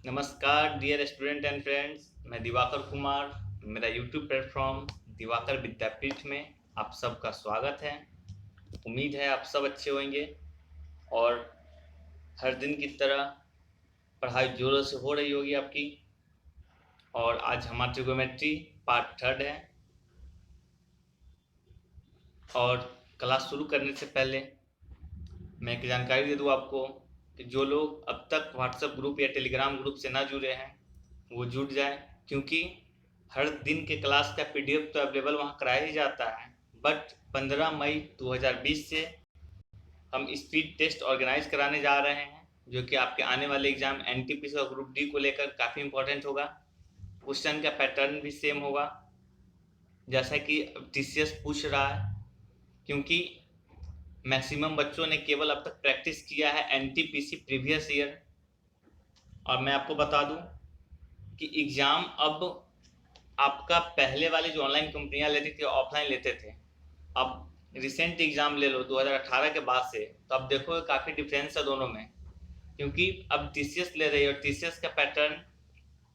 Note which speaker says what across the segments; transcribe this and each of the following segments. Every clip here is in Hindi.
Speaker 1: नमस्कार डियर स्टूडेंट एंड फ्रेंड्स, मैं दिवाकर कुमार। मेरा यूट्यूब प्लेटफॉर्म दिवाकर विद्यापीठ में आप सबका स्वागत है। उम्मीद है आप सब अच्छे होंगे और हर दिन की तरह पढ़ाई जोरों से हो रही होगी आपकी। और आज हमारा ट्रिगोमेट्री पार्ट थर्ड है। और क्लास शुरू करने से पहले मैं एक जानकारी दे दूँ आपको कि जो लोग अब तक व्हाट्सएप ग्रुप या टेलीग्राम ग्रुप से ना जुड़े हैं वो जुड़ जाएं, क्योंकि हर दिन के क्लास का पीडीएफ तो अवेलेबल वहाँ कराया ही जाता है। बट 15 मई 2020 से हम स्पीड टेस्ट ऑर्गेनाइज कराने जा रहे हैं, जो कि आपके आने वाले एग्जाम एनटीपीसी और ग्रुप डी को लेकर काफ़ी इंपॉर्टेंट होगा। क्वेश्चन का पैटर्न भी सेम होगा जैसा कि टीसीएस पूछ रहा है, क्योंकि मैक्सिमम बच्चों ने केवल अब तक प्रैक्टिस किया है एनटीपीसी प्रीवियस ईयर। और मैं आपको बता दूं कि एग्ज़ाम अब आपका पहले वाले जो ऑनलाइन कंपनियां लेती थी ऑफलाइन लेते थे, अब रिसेंट एग्ज़ाम ले लो 2018 के बाद से, तो अब देखो काफ़ी डिफरेंस है दोनों में। क्योंकि अब टीसीएस ले रही है और टीसीएस का पैटर्न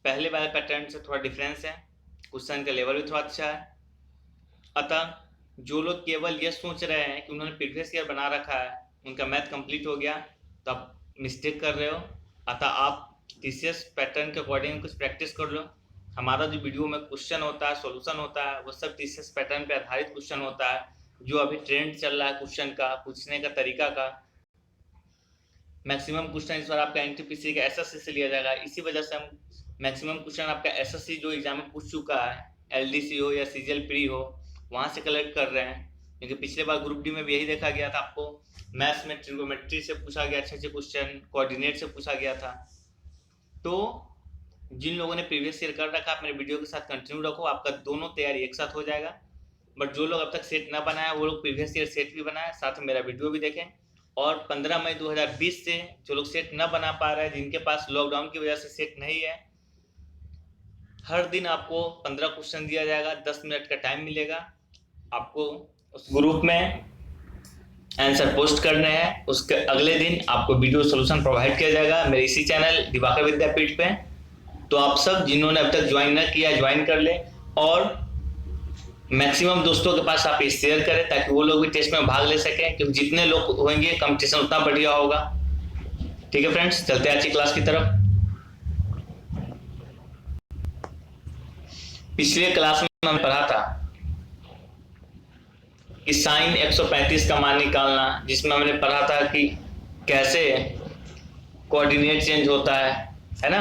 Speaker 1: पहले वाले पैटर्न से थोड़ा डिफरेंस है, क्वेश्चन का लेवल भी थोड़ा अच्छा है। अतः जो लोग केवल ये सोच रहे हैं कि उन्होंने प्रीवियस ईयर बना रखा है, उनका मैथ कंप्लीट हो गया, तो आप मिस्टेक कर रहे हो। अतः आप टीसीएस पैटर्न के अकॉर्डिंग कुछ प्रैक्टिस कर लो। हमारा जो वीडियो में क्वेश्चन होता है, सॉल्यूशन होता है, वो सब टीसीएस पैटर्न पे आधारित क्वेश्चन होता है। जो अभी ट्रेंड चल रहा है क्वेश्चन का पूछने का तरीका का, मैक्सिमम क्वेश्चन इस बार आपका एनटीपीसी का एसएससी से लिया जाएगा। इसी वजह से हम मैक्सिमम क्वेश्चन आपका एसएससी जो एग्जाम में पूछ चुका है, एलडीसी हो या सीजीएल प्री हो, वहाँ से कलेक्ट कर रहे हैं। क्योंकि पिछले बार ग्रुप डी में भी यही देखा गया था, आपको मैथ्स में ट्रिगोमेट्री से पूछा गया अच्छे अच्छे क्वेश्चन, कोऑर्डिनेट से पूछा गया था। तो जिन लोगों ने प्रीवियस ईयर कर रखा, आप मेरे वीडियो के साथ कंटिन्यू रखो, आपका दोनों तैयारी एक साथ हो जाएगा। बट जो लोग अब तक सेट ना बनाया वो लोग प्रीवियस ईयर सेट भी बनाए, साथ में मेरा वीडियो भी देखें। और 15 मई 2020 से जो लोग सेट न बना पा रहे हैं, जिनके पास लॉकडाउन की वजह से सेट नहीं है, हर दिन आपको 15 क्वेश्चन दिया जाएगा, 10 मिनट का टाइम मिलेगा आपको। उस ग्रुप में आंसर पोस्ट करने हैं, उसके अगले दिन आपको वीडियो सोल्यूशन प्रोवाइड किया जाएगा मेरे इसी चैनल दिवाकर विद्यापीठ पे। तो आप सब जिन्होंने अब तक ज्वाइन न किया ज्वाइन कर ले, और मैक्सिमम दोस्तों के पास आप ये शेयर करें ताकि वो लोग भी टेस्ट में भाग ले सकें, क्योंकि जितने लोग होंगे कंपटीशन उतना बढ़िया होगा। ठीक है फ्रेंड्स, चलते हैं आज की क्लास की तरफ। पिछले क्लास में हमने पढ़ा था कि साइन 135 का मान निकालना, जिसमें हमने पढ़ा था कि कैसे कोऑर्डिनेट चेंज होता है ना,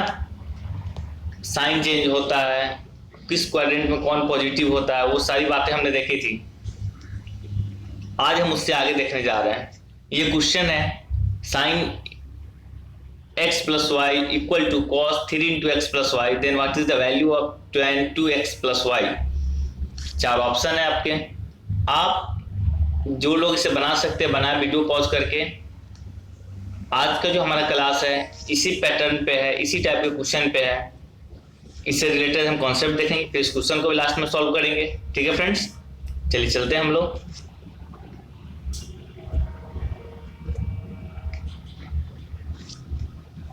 Speaker 1: साइन चेंज होता है, किस क्वाड्रेंट में कौन पॉजिटिव होता है, वो सारी बातें हमने देखी थी। आज हम उससे आगे देखने जा रहे हैं। ये क्वेश्चन है sine x plus y equal to cos 3 into x plus y, then what is the value of tan 2x plus y. चार ऑप्शन है आपके। आप जो लोग इसे बना सकते हैं बनाए वीडियो पॉज करके। आज का जो हमारा क्लास है इसी पैटर्न पे है, इसी टाइप के क्वेश्चन पे है। इससे रिलेटेड हम कॉन्सेप्ट देखेंगे, फिर इस क्वेश्चन को भी लास्ट में सॉल्व करेंगे। ठीक है फ्रेंड्स, चलिए चलते हैं हम लोग।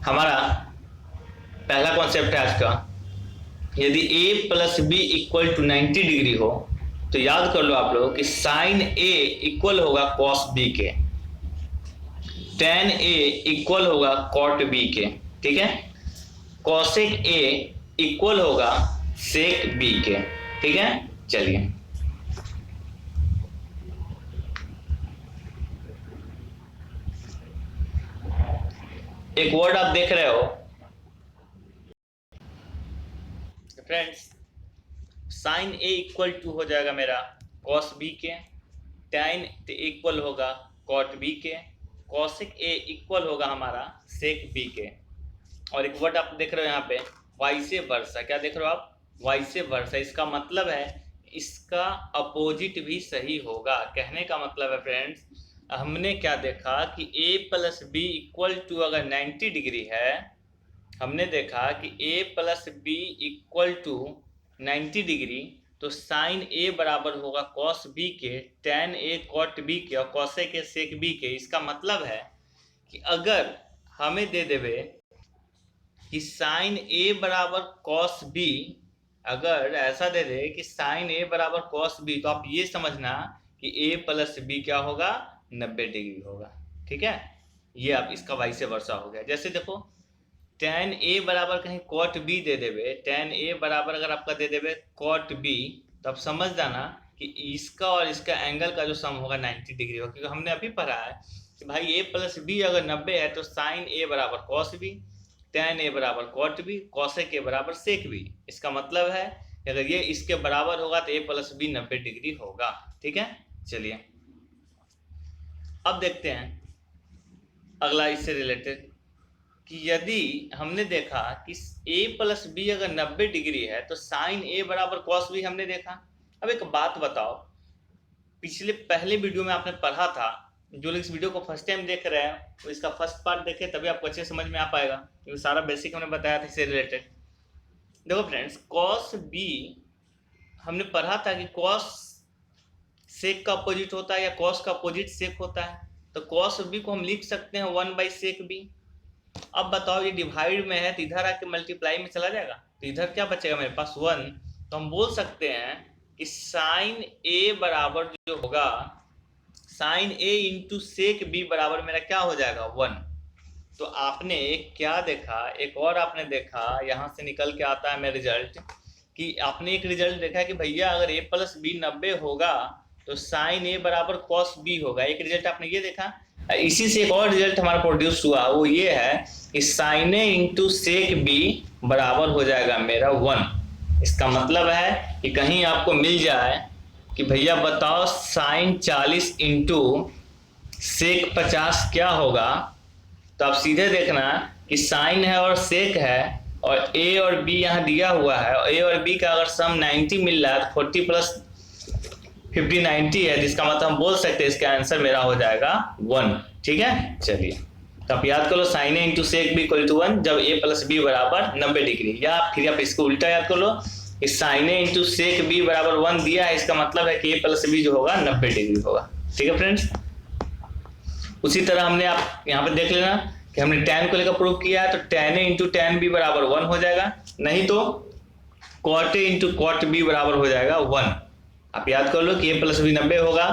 Speaker 1: हमारा पहला कॉन्सेप्ट है आज का, यदि a plus b equal to 90 degree हो, तो याद कर लो आप लोग कि साइन a इक्वल होगा कॉस b के, tan a इक्वल होगा कॉट b के, ठीक है, कॉसेक a इक्वल होगा सेक b के। ठीक है, चलिए एक वर्ड आप देख रहे हो friends, sine a equal to हो जाएगा मेरा कॉस बी के, tan इक्वल होगा कॉट बी के, कॉसेक ए इक्वल होगा हमारा सेक बी के। और एक वर्ड आप देख रहे हो यहाँ पे वाइसे वर्सा, क्या देख रहे हो आप, वाइसे वर्सा। इसका मतलब है इसका अपोजिट भी सही होगा। कहने का मतलब है फ्रेंड्स, हमने क्या देखा कि a plus b equal to अगर 90 डिग्री है, हमने देखा कि a plus b equal to 90 degree, तो साइन a बराबर होगा कॉस b के, tan a कॉट b के, और कॉसेक के सेक b के। इसका मतलब है कि अगर हमें दे देवे कि साइन ए बराबर कॉस बी, अगर ऐसा दे दे कि साइन ए बराबर कॉस बी, तो आप ये समझना कि ए प्लस बी क्या होगा, 90 डिग्री होगा। ठीक है, ये आप इसका वाइस वर्सा हो गया। जैसे देखो tan ए बराबर कहीं cot बी दे देवे, tan ए बराबर अगर आपका दे देवे cot बी, तो आप समझ जाना कि इसका और इसका एंगल का जो सम होगा 90 डिग्री होगा, क्योंकि हमने अभी पढ़ा है कि भाई ए प्लस बी अगर 90 है तो साइन ए बराबर कॉस बी, tan ए बराबर cot बी, cosec ए बराबर sec बी। इसका मतलब है कि अगर ये इसके बराबर होगा तो ए प्लस बी 90 डिग्री होगा। ठीक है, चलिए अब देखते हैं अगला इससे रिलेटेड कि यदि हमने देखा कि a प्लस बी अगर 90 डिग्री है तो साइन a बराबर कॉस बी हमने देखा। अब एक बात बताओ, पहले वीडियो में आपने पढ़ा था, जो लोग इस वीडियो को फर्स्ट टाइम देख रहे हैं वो इसका फर्स्ट पार्ट देखे तभी आपको अच्छे समझ में आ पाएगा, क्योंकि सारा बेसिक हमने बताया था इससे रिलेटेड। देखो फ्रेंड्स, कॉस बी हमने पढ़ा था कि कॉस सेक का अपोजिट होता है या कॉस का अपोजिट सेक होता है, तो कॉस बी को हम लिख सकते हैं 1/sec बी। अब बताओ ये डिवाइड में है तो इधर आके मल्टीप्लाई में चला जाएगा, तो इधर क्या बचेगा मेरे पास 1। तो हम बोल सकते हैं कि साइन ए बराबर जो होगा sign A into sec B बराबर मेरा क्या हो जाएगा 1। तो आपने क्या देखा, एक और आपने देखा यहाँ से निकल के आता है मेरा रिजल्ट, कि आपने एक रिजल्ट देखा कि भैया अगर ए प्लस बी 90 होगा तो साइन ए बराबर कॉस बी होगा। एक रिजल्ट आपने ये देखा। इसी से एक और रिजल्ट हमारा प्रोड्यूस हुआ, वो ये है कि sign A into sec B बराबर हो जाएगा मेरा 1। इसका मतलब है कि कहीं आपको मिल जाए कि भैया बताओ साइन 40 इंटू सेक 50 क्या होगा, तो आप सीधे देखना कि साइन है और सेक है और ए और बी यहाँ दिया हुआ है, और ए और बी का अगर सम 90 मिल रहा है तो 40 प्लस 50 90 है, जिसका मतलब हम बोल सकते हैं इसका आंसर मेरा हो जाएगा 1। ठीक है, चलिए तो आप याद कर लो sine A into sec B equal to 1 जब ए प्लस बी बराबर 90 डिग्री, या फिर आप इसको उल्टा याद कर लो कि sign A into sec B बराबर 1 दिया है, इसका मतलब है कि ए प्लस बी जो होगा 90 डिग्री होगा। ठीक है फ्रेंड्स, उसी तरह हमने आप यहाँ पे देख लेना कि हमने tan को लेकर प्रूव किया है, तो tan ए इंटू tan बी बराबर 1 हो जाएगा, नहीं तो cot ए इंटू cot बी बराबर हो जाएगा 1। आप याद कर लो कि ए प्लस बी 90 होगा,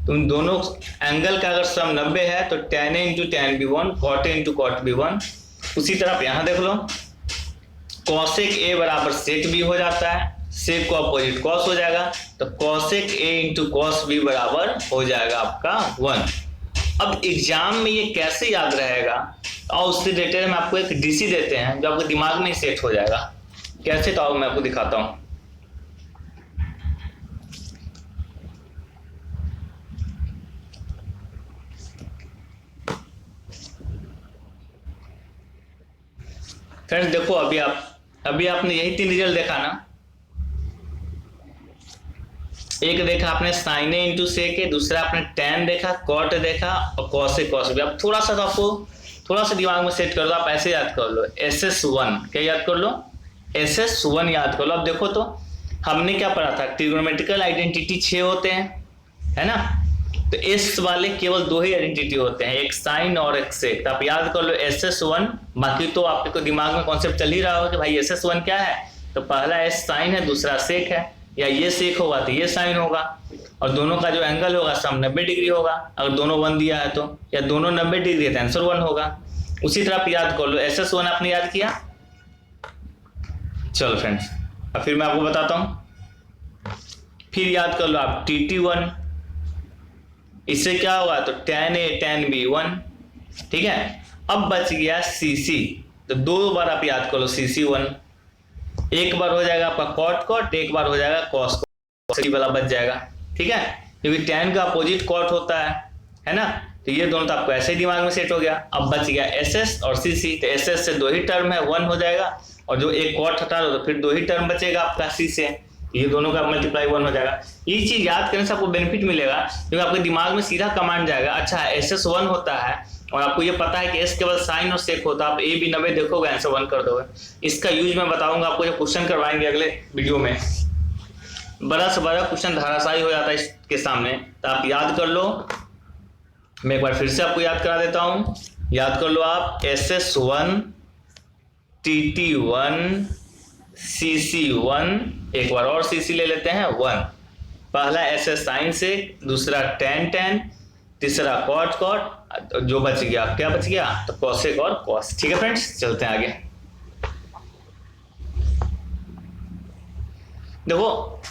Speaker 1: तो उन दोनों एंगल का अगर सम 90 है तो tan ए इंटू tan बी 1, cot ए इंटू cot बी 1। उसी तरह आप यहाँ देख लो cosec ए बराबर sec बी हो जाता है, sec को अपोजिट cos हो जाएगा, तो cosec ए इंटू cos बी बराबर हो जाएगा आपका 1। अब एग्जाम में ये कैसे याद रहेगा, और उससे रिलेटेड हम आपको एक डीसी देते हैं जो आपके दिमाग में सेट हो जाएगा। कैसे, तो मैं आपको दिखाता हूँ। फ्रेंड्स देखो, अभी आपने यही 3 रिजल्ट देखा ना। एक देखा आपने साइन ए इंटू सेक ए, दूसरा आपने tan देखा, cot देखा और cos ए cos बी। अब थोड़ा सा तो आपको थोड़ा सा दिमाग में सेट कर दो, आप ऐसे याद कर लो SS1, क्या याद कर लो SS1 याद कर लो। अब देखो तो हमने क्या पढ़ा था, ट्रिग्नोमेट्रिकल आइडेंटिटी 6 होते हैं, है ना, तो एस वाले केवल 2 ही आइडेंटिटी होते हैं, एक साइन और एक सेक। तो आप याद कर लो SS1, बाकी तो आपके दिमाग में कॉन्सेप्ट चल ही रहा हो कि भाई SS1 क्या है, तो पहला एस साइन है, दूसरा सेक है, या ये सेक होगा तो ये साइन होगा, और दोनों का जो एंगल होगा सम 90 डिग्री होगा। अगर दोनों 1 दिया है तो, या दोनों 90 डिग्री है तो आंसर 1 होगा। उसी तरह आप याद कर लो SS1 आपने याद किया। चलो फ्रेंड्स, अब फिर मैं आपको बताता हूं, फिर याद कर लो आप TT1, इससे क्या होगा तो tan A tan B 1। ठीक है, अब बच गया CC, तो 2 बार आप याद कर लो CC1, एक बार हो जाएगा आपका cot, एक बार हो जाएगा cos वाला बच जाएगा। ठीक है, क्योंकि tan का अपोजिट cot होता है ना, तो ये दोनों तो आपको ऐसे ही दिमाग में सेट हो गया। अब बच गया SS और CC, तो SS से 2 ही टर्म है, 1 हो जाएगा, और जो एक cot हटा दो तो फिर 2 ही टर्म बचेगा आपका C से, ये दोनों का मल्टीप्लाई 1 हो जाएगा। ये चीज याद करने से आपको बेनिफिट मिलेगा, क्योंकि आपके दिमाग में सीधा कमांड जाएगा, अच्छा SS1 होता है और आपको ये पता है कि S केवल साइन और सेक होता है, आप A भी 90 देखोगे आंसर 1 कर दोगे। इसका यूज मैं बताऊंगा आपको, जब क्वेश्चन करवाएंगे अगले वीडियो में, बड़ा से बड़ा क्वेश्चन धाराशायी हो जाता है इसके सामने, तो आप याद कर लो। मैं एक बार फिर से आपको याद करा देता हूं, याद कर लो आप SS1 TT1 CC1, एक बार और CC ले लेते हैं 1। पहला SS साइन सेक, दूसरा tan tan, तीसरा cot cot, जो बच गया क्या बच गया, तो cosec और cos। ठीक है फ्रेंड्स, चलते हैं आगे। देखो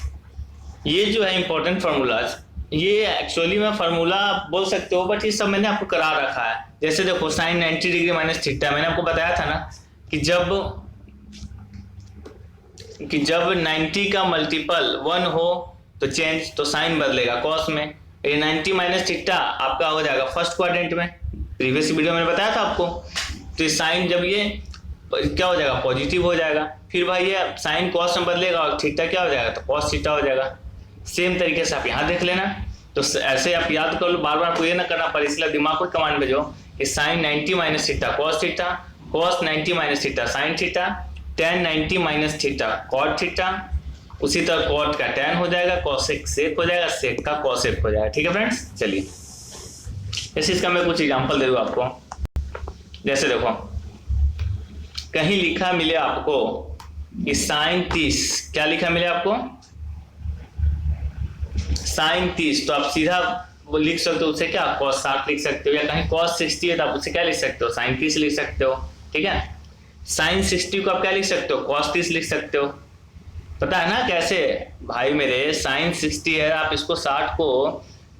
Speaker 1: ये जो है इंपॉर्टेंट फार्मूलाज, ये एक्चुअली में फार्मूला बोल सकते हो, बट ये सब मैंने आपको करा रखा है। जैसे देखो साइन 90 डिग्री माइनस थीटा, मैंने आपको बताया था ना कि जब 90 का मल्टीपल 1 हो तो चेंज, तो साइन बदलेगा कॉस में। ये 90 माइनस थीटा आपका हो जाएगा फर्स्ट क्वाड्रेंट में, प्रीवियस वीडियो में बताया था आपको। तो साइन जब ये क्या हो जाएगा, पॉजिटिव हो जाएगा। फिर भाई ये साइन कॉस में बदलेगा और थीटा क्या हो जाएगा, तो कॉस थीटा हो जाएगा। सेम तरीके से आप यहाँ देख लेना। तो ऐसे आप याद कर लो, बार बार आपको ये ना करना पड़े, इसलिए दिमाग को कमांड भेजो कि sine 90 minus theta cos theta, cos 90 minus theta sine theta, tan 90 minus theta cot theta, उसी तरह कॉट का tan हो जाएगा, कॉसेक सेक हो जाएगा, सेक का कॉसेक हो जाएगा। ठीक है फ्रेंड्स, चलिए इस चीज का मैं कुछ एग्जांपल दे दूं आपको। जैसे देखो कहीं लिखा मिले आपको कि साइन 30, क्या लिखा मिले आपको, साइन 30, तो आप सीधा वो लिख सकते हो उसे क्या, cos 60 लिख सकते हो, या कहीं cos 60 है तो आप उसे क्या लिख सकते हो, साइन 30 लिख सकते हो। ठीक है, साइन 60 को आप क्या लिख सकते हो, cos 30 लिख सकते हो। पता है ना कैसे भाई मेरे, साइन 60 है, आप इसको 60 को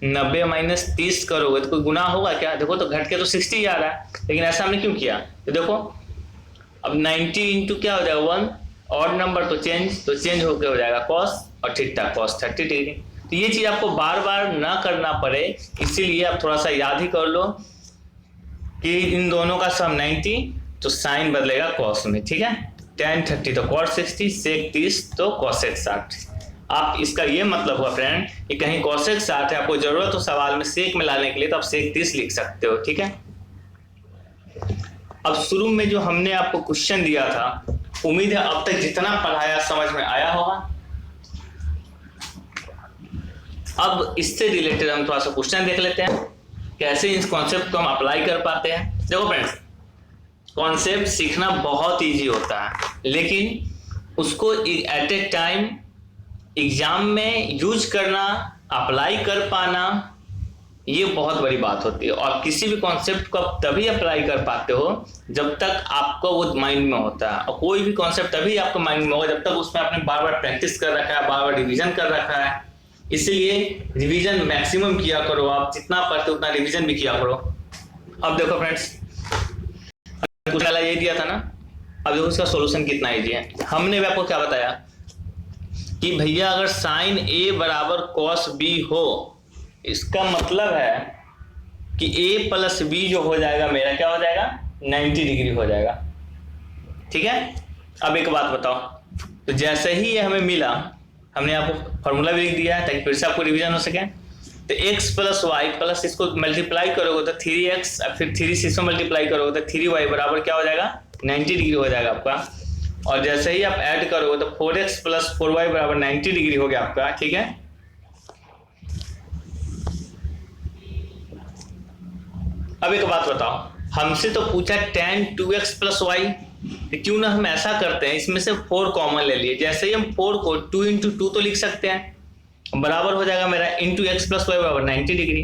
Speaker 1: 90 माइनस 30 करोगे तो कोई गुना होगा क्या, देखो तो घट के तो 60 आ रहा है, लेकिन ऐसा हमने क्यों किया, तो देखो अब 90 इंटू क्या हो जाएगा 1, ऑड नंबर तो चेंज होकर हो जाएगा cos और थीटा cos 30 डिग्री। तो ये चीज आपको बार बार ना करना पड़े, इसीलिए आप थोड़ा सा याद ही कर लो कि इन दोनों का सम 90, तो साइन बदलेगा cos में। ठीक है, tan 30 तो cot 60, sec 30 तो cosec 60। आप इसका ये मतलब हुआ फ्रेंड कि कहीं cosec 60 है, आपको जरूरत हो सवाल में sec में लाने के लिए, तो आप sec 30 लिख सकते हो। ठीक है, अब शुरू में जो हमने आपको क्वेश्चन दिया था, उम्मीद है अब तक जितना पढ़ाया समझ में आया होगा। अब इससे रिलेटेड हम थोड़ा सा क्वेश्चन देख लेते हैं, कैसे इस कॉन्सेप्ट को हम अप्लाई कर पाते हैं। देखो फ्रेंड्स, कॉन्सेप्ट सीखना बहुत इजी होता है, लेकिन उसको एट ए टाइम एग्जाम में यूज करना, अप्लाई कर पाना, ये बहुत बड़ी बात होती है। और किसी भी कॉन्सेप्ट को आप तभी अप्लाई कर पाते हो जब तक आपको वो माइंड में होता है, और कोई भी कॉन्सेप्ट तभी आपको माइंड में होगा जब तक उसमें आपने बार बार प्रैक्टिस कर रखा है, बार बार रिवीजन कर रखा है। इसलिए रिवीजन मैक्सिमम किया करो, आप जितना पढ़ते उतना रिवीजन भी किया करो। अब देखो फ्रेंड्स, कुछ पहला ये दिया था ना, अब देखो इसका सॉल्यूशन कितना इजी है। हमने भी आपको क्या बताया कि भैया अगर साइन ए बराबर कॉस बी हो, इसका मतलब है कि a प्लस बी जो हो जाएगा मेरा क्या हो जाएगा, 90 डिग्री हो जाएगा। ठीक है, अब एक बात बताओ, तो जैसे ही ये हमें मिला, हमने आपको फॉर्मूला भी लिख दिया है ताकि फिर से आपको रिवीजन हो सके। तो x प्लस वाई प्लस इसको मल्टीप्लाई करोगे तो 3x, फिर 3 6 में मल्टीप्लाई करोगे तो 3y बराबर क्या हो जाएगा, 90 डिग्री हो जाएगा आपका। और जैसे ही आप ऐड करोगे तो 4x प्लस 4y बराबर 90 डिग्री हो गया आपका। ठीक है, अब एक बात बताओ, हमसे तो पूछा tan 2x प्लस वाई, क्यों ना हम ऐसा करते हैं, इसमें से 4 कॉमन ले लिए। जैसे ही हम 4 को 2 इंटू 2 तो लिख सकते हैं, बराबर हो जाएगा मेरा इंटू एक्स प्लस वाई बराबर 90 डिग्री।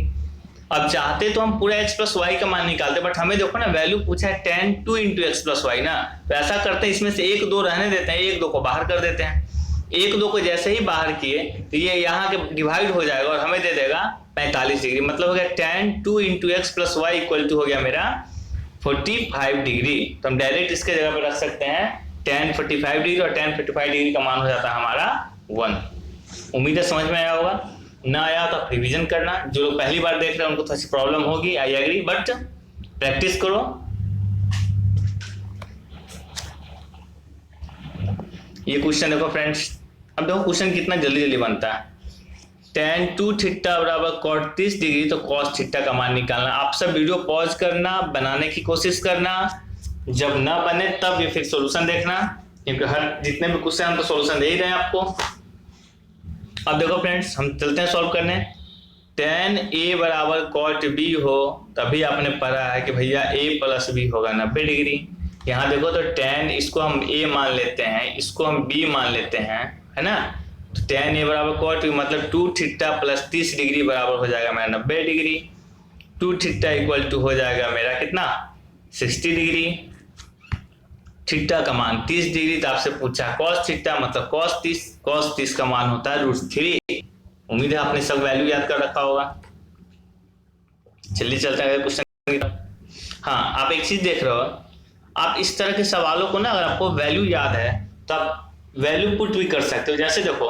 Speaker 1: अब चाहते तो हम पूरा x प्लस वाई का मान निकालते, बट हमें देखो ना वैल्यू पूछा है tan 2 into x plus y ना, तो ऐसा करते हैं इसमें से 1 2 रहने देते हैं, 1 2 को बाहर कर देते हैं। 1 2 को जैसे ही बाहर किए तो ये यहाँ के डिवाइड हो जाएगा और हमें दे देगा 45 डिग्री। मतलब हो गया tan 2 into x plus y equal to हो गया मेरा 45 डिग्री। तो हम डायरेक्ट इसके जगह पर रख सकते हैं tan 45 डिग्री, और tan 45 डिग्री का मान हो जाता है हमारा 1। उम्मीद है समझ में आया होगा, ना आया तो आप रिवीजन करना। जो लोग पहली बार देख रहे हैं उनको थोड़ी सी प्रॉब्लम होगी, आई एग्री, बट प्रैक्टिस करो। ये क्वेश्चन देखो फ्रेंड्स, अब देखो क्वेश्चन कितना जल्दी जल्दी बनता है। tan 2 थीटा बराबर cot 30 डिग्री, तो cos थीटा का मान निकालना। आप सब वीडियो पॉज करना, बनाने की कोशिश करना, जब ना बने तब ये फिर सॉल्यूशन देखना, क्योंकि हर जितने भी क्वेश्चन हम तो सॉल्यूशन दे ही रहे हैं आपको। अब देखो फ्रेंड्स, हम चलते हैं सॉल्व करने। tan a बराबर cot b हो, तभी आपने पढ़ा है कि भैया a प्लस b होगा 90 डिग्री। यहाँ देखो तो tan इसको हम a मान लेते हैं, इसको हम b मान लेते हैं, है ना। तो tan a बराबर cot b मतलब 2 थीटा प्लस 30 डिग्री बराबर हो जाएगा मेरा 90 डिग्री। 2 थीटा इक्वल टू हो जाएगा मेरा कितना 60 डिग्री। थीटा का मान 30 डिग्री, तो आपसे पूछा cos थीटा मतलब cos 30 का मान होता है √3। उम्मीद है आपने सब वैल्यू याद कर रखा होगा। चलिए चलते हैं क्वेश्चन। हाँ, आप एक चीज देख रहे हो, आप इस तरह के सवालों को ना, अगर आपको वैल्यू याद है तो आप वैल्यू पुट भी कर सकते हो। जैसे देखो,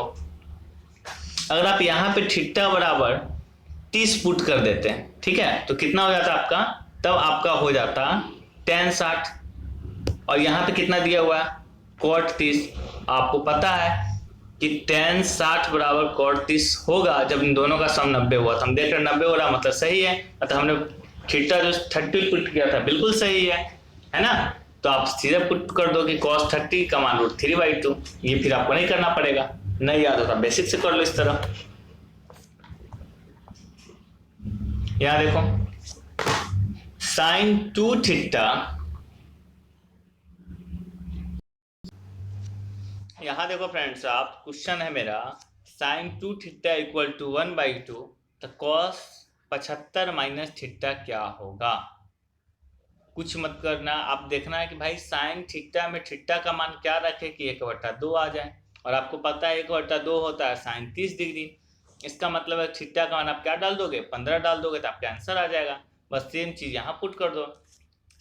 Speaker 1: अगर आप यहाँ पे थीटा बराबर 30 पुट कर देते हैं, ठीक है, तो कितना हो जाता आपका, तब आपका हो जाता tan 60। और यहाँ पे कितना दिया हुआ है cot 30। आपको पता है कि tan 60 बराबर cot 30 होगा जब इन दोनों का सम 90 हुआ। तो हम देख रहे 90 हो रहा मतलब सही है, मतलब हमने थीटा जो 30 पुट किया था बिल्कुल सही है ना। तो आप सीधे पुट कर दो कि cos 30 का मान √3/2। ये फिर आपको नहीं करना पड़ेगा, नहीं याद होता बेसिक से कर लो इस तरह। यहां देखो sin 2 थीटा, यहां देखो फ्रेंड्स, आप क्वेश्चन है मेरा sin 2 थीटा इक्वल टू 1/2, तो cos 75 माइनस थीटा क्या होगा। कुछ मत करना, आप देखना है कि भाई साइन थीटा में थीटा का मान क्या रखे कि 1/2 आ जाए। और आपको पता है 1/2 होता है sin 30 डिग्री। इसका मतलब है थीटा का मान आप क्या डाल दोगे 15 डाल दोगे तो आपका आंसर आ जाएगा। बस सेम चीज यहाँ पुट कर दो,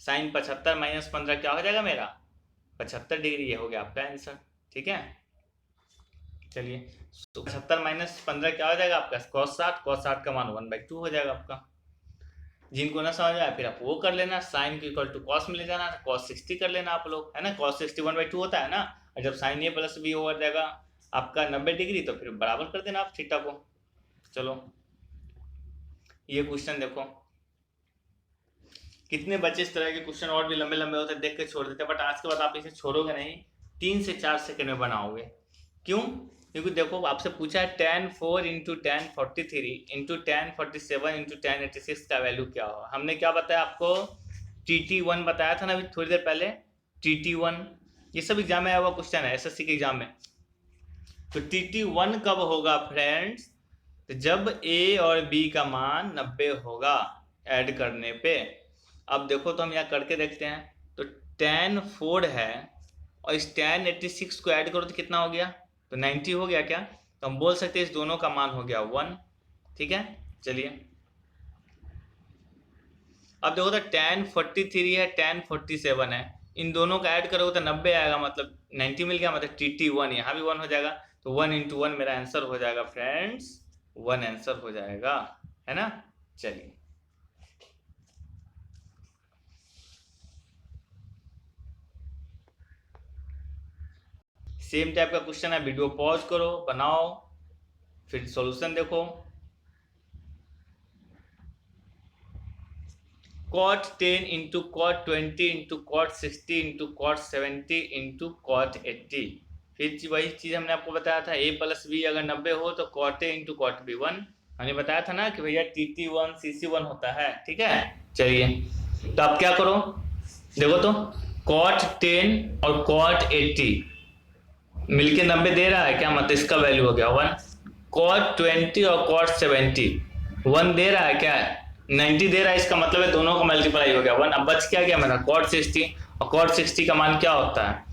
Speaker 1: sin 75 माइनस 15 क्या हो जाएगा मेरा 75 डिग्री। ये हो गया आपका आंसर, ठीक है। चलिए, तो 75 माइनस 15 क्या हो जाएगा आपका cos 60 का मान 1/2 हो जाएगा आपका। जिनको ना समझ आए फिर आप वो कर लेना, साइन के इक्वल टू कॉस में ले जाना, cos 60 कर लेना आप लोग, है ना। cos 60 1/2 होता है ना, और जब साइन ए प्लस बी हो जाएगा आपका 90 डिग्री तो फिर बराबर कर देना आप थीटा को। चलो ये क्वेश्चन देखो, कितने बच्चे इस तरह के क्वेश्चन और भी लंबे लंबे होते देख के छोड़ देते, बट आज के बाद आप इसे छोड़ोगे नहीं, 3 से 4 सेकंड में बनाओगे। क्यों? क्योंकि देखो आपसे पूछा है tan 4 into tan 43 into tan 47 into tan 86 का वैल्यू क्या हो। हमने क्या बताया आपको, TT1 बताया था ना अभी थोड़ी देर पहले, TT1। ये सब एग्जाम में आया हुआ क्वेश्चन है SSC के एग्जाम में। तो TT1 कब होगा फ्रेंड्स, तो जब A और B का मान 90 होगा ऐड करने पे। अब देखो तो हम यहाँ करके देखते हैं, तो tan 4 है और इस tan 86 को ऐड करो तो कितना हो गया, तो 90 हो गया क्या। तो हम बोल सकते हैं इस दोनों का मान हो गया 1, ठीक है। चलिए अब देखो तो tan 43 है tan 47 है, इन दोनों का ऐड करोगे तो 90 आएगा, मतलब 90 मिल गया, मतलब TT1 यहाँ भी 1 हो जाएगा। तो 1 इंटू 1 मेरा आंसर हो जाएगा फ्रेंड्स 1 आंसर हो जाएगा, है ना। चलिए सेम टाइप का क्वेश्चन है, वीडियो पॉज करो बनाओ फिर सॉल्यूशन देखो। cot 10 into cot 20 into cot 60 into cot 70 into cot 80। फिर वही चीज हमने आपको बताया था a प्लस बी अगर 90 हो तो cot a into cot b 1। हमने बताया था ना कि भैया TT1 CC1 होता है, ठीक है। चलिए तो आप क्या करो, देखो तो cot 10 और cot 80 मिलके 90 दे रहा है क्या, मतलब इसका वैल्यू हो गया 1। cot 20 और cot 70 1 दे रहा है क्या, 90 दे रहा है, इसका मतलब है दोनों का मल्टीप्लाई हो गया 1। अब बच क्या गया मेरा cot 60, और cot 60 का मान क्या होता है,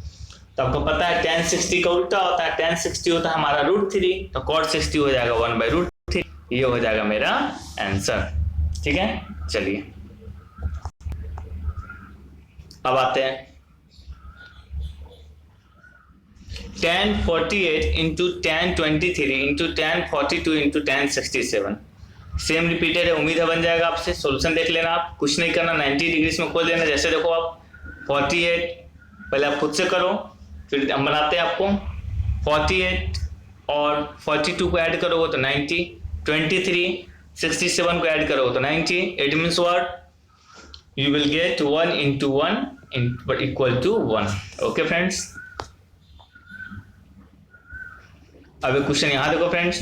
Speaker 1: तो आपको पता है tan 60 का उल्टा होता है, tan 60 होता है हमारा √3, तो cot 60 हो जाएगा 1/√3। ये हो जाएगा मेरा आंसर, ठीक है। चलिए अब आते हैं tan 48 into tan 23 into tan 42 into tan 67 same repeated है, उम्मीद है बन जाएगा आपसे। सॉल्यूशन देख लेना, आप कुछ नहीं करना, 90 डिग्री में खोल देना। जैसे देखो आप 48 पहले आप खुद से करो, फिर हम बनाते हैं आपको 48 और 42 को ऐड करोगे तो 90, 23 67 को ऐड करोगे तो 90। It means what, you will get 1 into 1 equal to 1। Okay friends, अब एक क्वेश्चन यहां देखो फ्रेंड्स,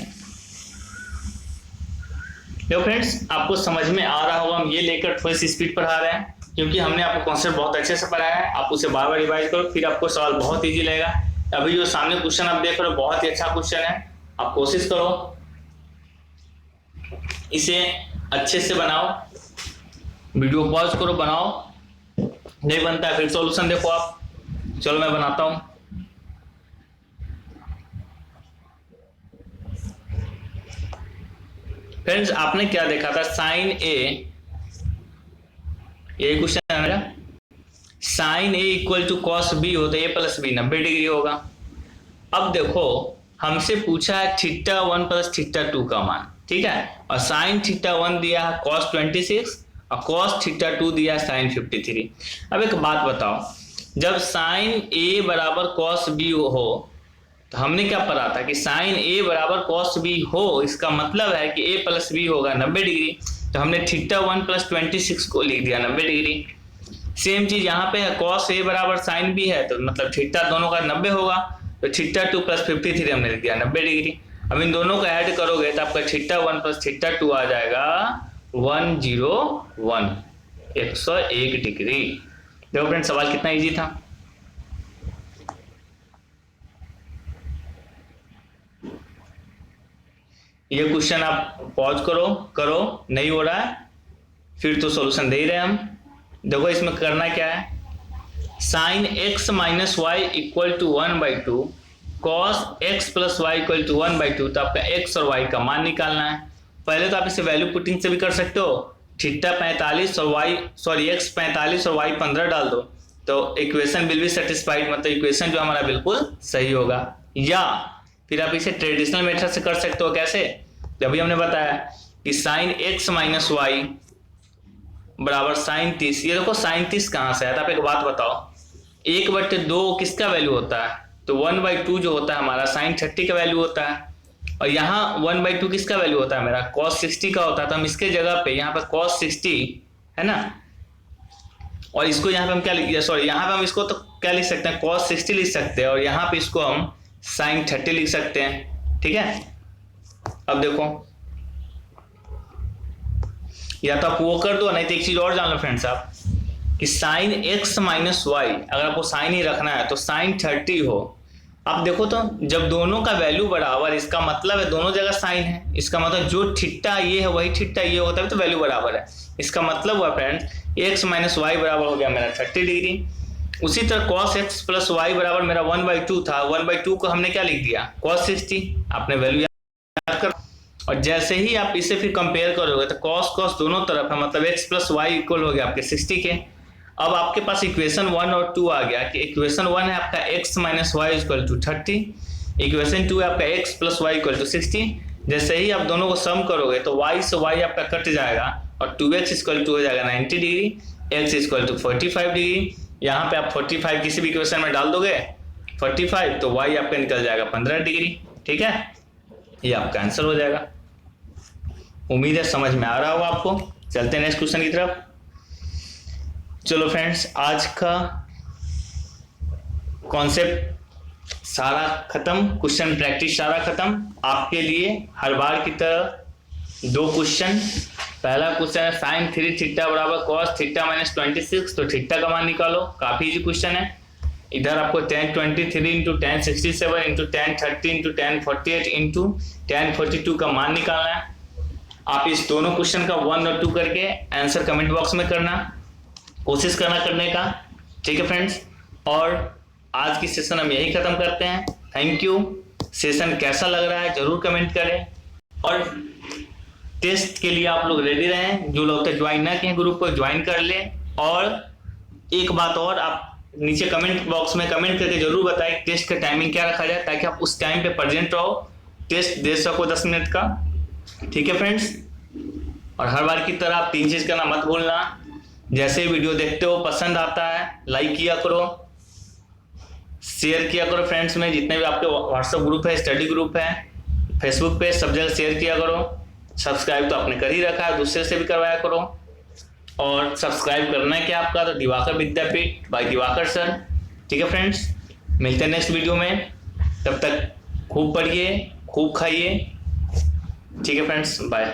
Speaker 1: देखो फ्रेंड्स आपको समझ में आ रहा होगा, हम ये लेकर थोड़ी सी स्पीड पढ़ा रहे हैं। क्योंकि हमने आपको कॉन्सेप्ट बहुत अच्छे से पढ़ाया है। आप उसे बार बार रिवाइज करो, फिर आपको सवाल बहुत ईजी लगेगा। अभी जो सामने क्वेश्चन आप देख रहे हो बहुत ही अच्छा क्वेश्चन है, आप कोशिश करो इसे अच्छे से बनाओ, वीडियो पॉज करो, बनाओ, नहीं बनता है फिर सॉल्यूशन देखो आप। चलो मैं बनाता हूं। फ्रेंड्स आपने क्या देखा था, साइन ए, यही क्वेश्चन है मेरा, sine a equal to cos b हो तो ए प्लस बी 90 डिग्री होगा। अब देखो हमसे पूछा है थीटा 1 प्लस थीटा 2 का मान, ठीक है, और साइन थीटा 1 दिया है कॉस 26 और कॉस थीटा 2 दिया है साइन 53। अब एक बात बताओ, जब साइन ए बराबर कॉस बी हो तो हमने क्या पढ़ा था कि साइन ए बराबर कॉस बी हो, इसका मतलब है कि ए प्लस बी होगा 90 डिग्री। तो हमने थीटा 1 प्लस 26 को लिख दिया 90 डिग्री। सेम चीज यहाँ पे है, कॉस ए बराबर साइन बी है तो मतलब थीटा दोनों का 90 होगा, तो थीटा 2 प्लस 53 हमने लिख दिया 90 डिग्री। अब इन दोनों को ऐड करोगे तो आपका थीटा 1 प्लस थीटा 2 आ जाएगा 101, 101 डिग्री। देखो फ्रेंड सवाल कितना इजी था। ये क्वेश्चन आप पॉज करो, नहीं हो रहा है फिर तो सॉल्यूशन दे ही रहे हम। देखो इसमें करना क्या है, sine x minus y equal to 1/2 cos x plus y equal to 1/2, तो आपका x और y का मान निकालना है। पहले तो आप इसे वैल्यू पुटिंग से भी कर सकते हो, थीटा 45 और x 45 और y 15 डाल दो तो इक्वेशन विल बी सेटिस्फाइड, मतलब इक्वेशन जो हमारा बिल्कुल सही होगा। या फिर आप इसे ट्रेडिशनल मेथड से कर सकते हो। कैसे, अभी हमने बताया कि साइन x माइनस वाई बराबर साइन 30। ये देखो साइन 30 कहाँ से आया था, आप एक बात बताओ, 1/2 किसका वैल्यू होता है, तो 1/2 जो होता है हमारा साइन 30 का वैल्यू होता है, और यहाँ 1/2 किसका वैल्यू होता है मेरा, cos 60 का होता है। तो हम इसके जगह पे यहाँ पर cos 60 है ना, और इसको यहाँ पे हम क्या लिख, सॉरी यहाँ पे हम इसको तो क्या लिख सकते हैं, cos 60 लिख सकते हैं, और यहाँ पे इसको हम साइन 30 लिख सकते हैं, ठीक है। अब देखो या तो आप वो कर दो, नहीं तो एक चीज और जान लो फ्रेंड्स आप, कि साइन x माइनस वाई, अगर आपको साइन ही रखना है तो साइन 30 हो। आप देखो तो जब दोनों का वैल्यू बराबर, इसका मतलब है दोनों जगह साइन है, इसका मतलब जो थीटा ये है वही थीटा ये होता है, तो वैल्यू बराबर है। इसका मतलब हुआ फ्रेंड्स x माइनस वाई बराबर हो गया मेरा 30 डिग्री। उसी तरह cos x प्लस वाई बराबर मेरा 1/2 था, 1/2 को हमने क्या लिख दिया cos 60, आपने वैल्यू याद कर। और जैसे ही आप इसे फिर कंपेयर करोगे तो cos दोनों तरफ है, मतलब x प्लस वाई इक्वल हो गया आपके 60 के। अब आपके पास इक्वेशन 1 और 2 आ गया कि इक्वेशन 1 है आपका x minus y equal to 30, equation 2 है आपका x plus y equal to 60। जैसे ही आप दोनों को सम करोगे तो y से y आपका कट जाएगा और 2x इक्वल टू हो जाएगा 90 degree, x equal to 45 degree. यहाँ पे आप 45 किसी भी इक्वेशन में डाल दोगे 45, तो y आपका निकल जाएगा 15 डिग्री, ठीक है, ये आपका आंसर हो जाएगा। उम्मीद है समझ में आ रहा होगा आपको। चलते हैं नेक्स्ट क्वेश्चन की तरफ। चलो फ्रेंड्स आज का कॉन्सेप्ट सारा खत्म, क्वेश्चन प्रैक्टिस सारा खत्म। आपके लिए हर बार की तरह 2 क्वेश्चन। पहला क्वेश्चन है साइन 3 थीटा बराबर कॉस थीटा माइनस 26, तो थीटा का मान निकालो। काफी इजी क्वेश्चन है। इधर आपको tan 23 into tan 67 into tan 30 into tan 48 into tan 42 का मान निकालना है। आप इस दोनों क्वेश्चन का 1 और 2 करके आंसर कमेंट बॉक्स में करना, कोशिश करना करने का, ठीक है फ्रेंड्स। और आज की सेशन हम यही खत्म करते हैं। Thank you. सेशन कैसा लग रहा है जरूर कमेंट करें, और टेस्ट के लिए आप लोग रेडी रहें। जो लोग तक ज्वाइन ना किए ग्रुप को ज्वाइन कर लें। और एक बात और, आप नीचे कमेंट बॉक्स में कमेंट करके जरूर बताएं टेस्ट का टाइमिंग क्या रखा जाए, ताकि आप उस टाइम पे प्रेजेंट रहो, टेस्ट दे सको 10 मिनट का, ठीक है फ्रेंड्स। और हर बार की तरह आप 3 चीज करना मत भूलना। जैसे वीडियो देखते हो पसंद आता है लाइक किया करो, शेयर किया करो फ्रेंड्स में, जितने भी आपके व्हाट्सएप ग्रुप है, स्टडी ग्रुप है, फेसबुक पे, सब जगह शेयर किया करो। सब्सक्राइब तो आपने कर ही रखा है, दूसरे से भी करवाया करो। और सब्सक्राइब करना है क्या आपका, तो दिवाकर विद्यापीठ बाय दिवाकर सर, ठीक है फ्रेंड्स। मिलते हैं नेक्स्ट वीडियो में, तब तक खूब पढ़िए खूब खाइए, ठीक है फ्रेंड्स, बाय।